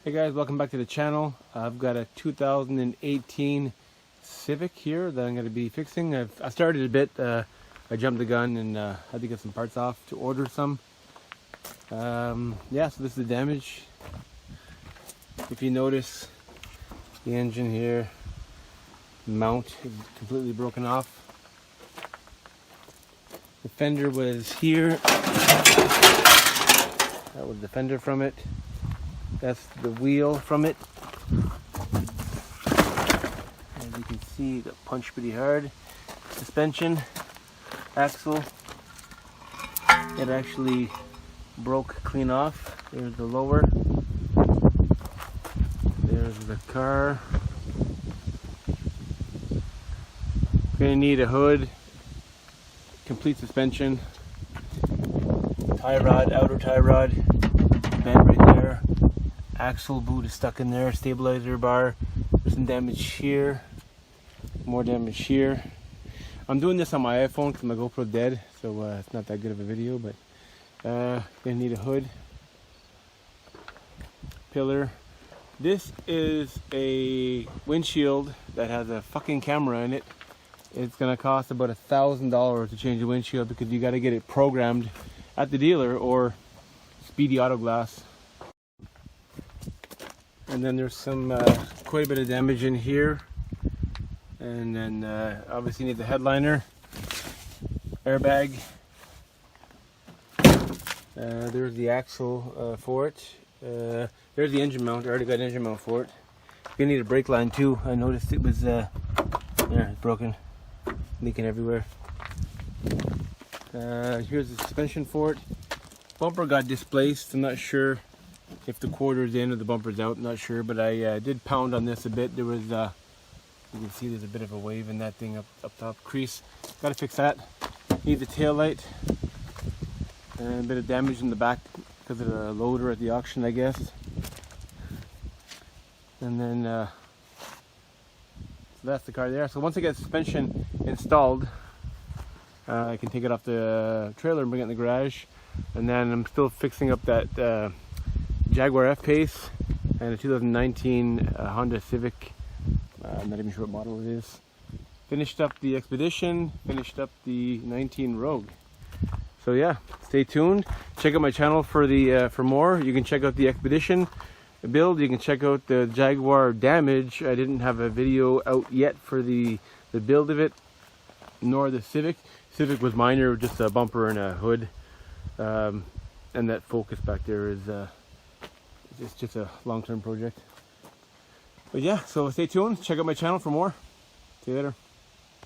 Hey guys, welcome back to the channel. I've got a 2018 Civic here that I'm going to be fixing. I started a bit, I jumped the gun and had to get some parts off to order some. Yeah, so this is the damage. If you notice, the engine here, mount is completely broken off. The fender was here. That was the fender from it. That's the wheel from it. As you can see, it got punched pretty hard. Suspension, axle, it actually broke clean off. There's the lower. There's the car. Gonna need a hood, complete suspension, tie rod, outer tie rod, bent right there. Axle boot is stuck in there, stabilizer bar. There's some damage here, more damage here. I'm doing this on my iPhone because my GoPro's dead, so it's not that good of a video, but gonna need a hood, pillar. This is a windshield that has a fucking camera in it. It's gonna cost about $1,000 to change the windshield because you got to get it programmed at the dealer or Speedy Auto Glass. And then there's some quite a bit of damage in here, and then obviously you need the headliner, airbag. There's the axle for it. There's the engine mount. I already got an engine mount for it. You're gonna need a brake line too. I noticed it was there, it's broken, leaking everywhere. Here's the suspension for it. Bumper got displaced. I'm not sure if the quarter's in or the bumper's out, not sure, but I did pound on this a bit. There was, you can see there's a bit of a wave in that thing up top, crease. Got to fix that. Need the tail light, and a bit of damage in the back because of the loader at the auction, I guess. And then, so that's the car there. So once I get suspension installed, I can take it off the trailer and bring it in the garage. And then I'm still fixing up that Jaguar F-Pace and a 2019 Honda Civic. I'm not even sure what model it is. Finished up the Expedition, finished up the 19 Rogue. So yeah, stay tuned. Check out my channel for more. You can check out the Expedition build. You can check out the Jaguar damage. I didn't have a video out yet for the build of it, nor the Civic. Civic was minor, just a bumper and a hood. And that Focus back there is it's just a long-term project. But yeah, so stay tuned. Check out my channel for more. See you later.